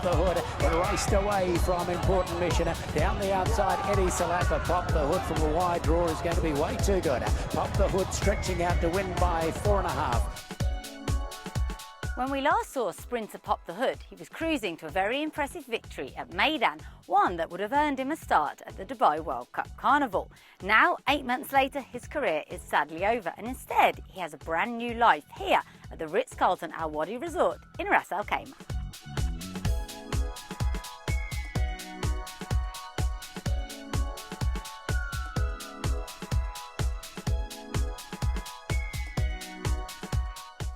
the Hood, but raced away from important mission. Down the outside, Eddie Salapa. Pop the Hood from a wide draw is going to be way too good. Pop the Hood stretching out to win by 4.5. When we last saw sprinter Pop the Hood, he was cruising to a very impressive victory at Meydan, one that would have earned him a start at the Dubai World Cup Carnival. Now, 8 months later, his career is sadly over, and instead he has a brand new life here at the Ritz-Carlton Al Wadi Resort in Ras Al Khaimah.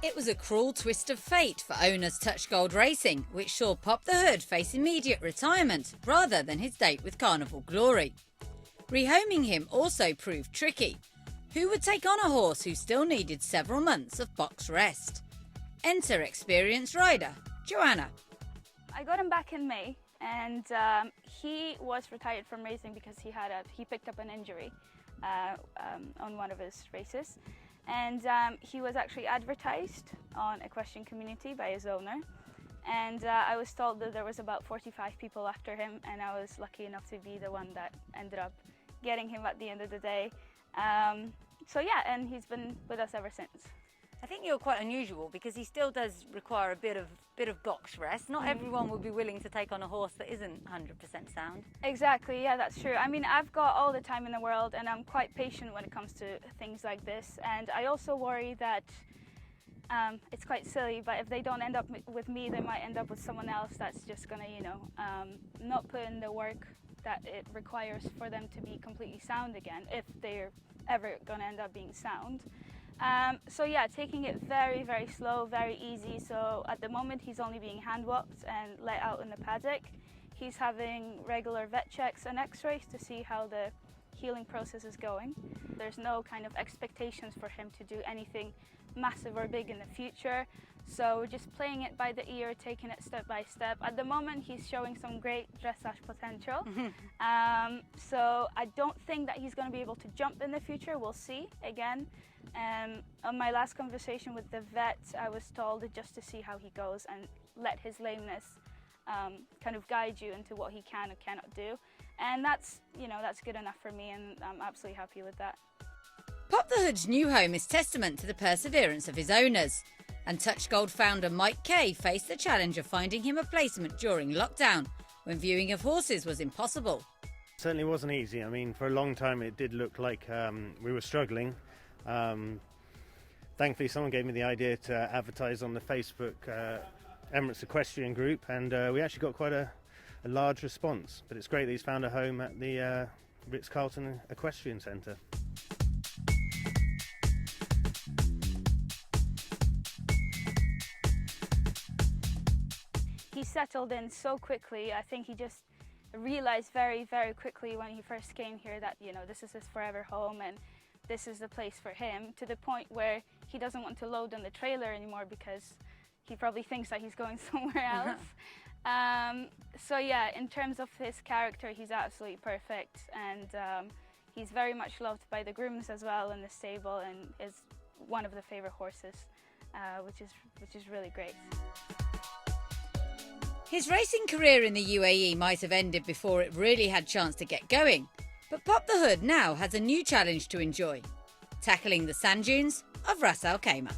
It was a cruel twist of fate for owners Touch Gold Racing, which saw Pop the Hood face immediate retirement rather than his date with Carnival Glory. Rehoming him also proved tricky. Who would take on a horse who still needed several months of box rest? Enter experienced rider Joanna. I got him back in May, and he was retired from racing because he picked up an injury on one of his races. And he was actually advertised on Equestrian Community by his owner. And I was told that there was about 45 people after him, and I was lucky enough to be the one that ended up getting him at the end of the day. So yeah, and he's been with us ever since. I think you're quite unusual because he still does require a bit of box rest. Not everyone would be willing to take on a horse that isn't 100% sound. Exactly, yeah, that's true. I mean, I've got all the time in the world, and I'm quite patient when it comes to things like this. And I also worry that it's quite silly, but if they don't end up with me, they might end up with someone else that's just gonna, not put in the work that it requires for them to be completely sound again, if they're ever gonna end up being sound. So yeah, taking it very, very slow, very easy. So at the moment he's only being hand walked and let out in the paddock. He's having regular vet checks and x-rays to see how the healing process is going. There's no kind of expectations for him to do anything massive or big in the future. So we're just playing it by the ear, taking it step by step. At the moment he's showing some great dressage potential. So I don't think that he's going to be able to jump in the future. We'll see again. On my last conversation with the vet, I was told just to see how he goes and let his lameness kind of guide you into what he can and cannot do. And that's good enough for me, and I'm absolutely happy with that. Pop the Hood's new home is testament to the perseverance of his owners. And Touch Gold founder Mike Kay faced the challenge of finding him a placement during lockdown, when viewing of horses was impossible. Certainly wasn't easy. I mean, for a long time it did look like we were struggling. Thankfully someone gave me the idea to advertise on the Facebook Emirates Equestrian group, and we actually got quite a large response. But it's great that he's found a home at the Ritz-Carlton Equestrian Centre. He settled in so quickly. I think he just realized very, very quickly when he first came here that, this is his forever home and this is the place for him, to the point where he doesn't want to load on the trailer anymore because he probably thinks that he's going somewhere else. So yeah, in terms of his character, he's absolutely perfect, and he's very much loved by the grooms as well in the stable, and is one of the favorite horses, which is really great. His racing career in the UAE might have ended before it really had chance to get going, but Pop the Hood now has a new challenge to enjoy, tackling the sand dunes of Ras Al Khaimah.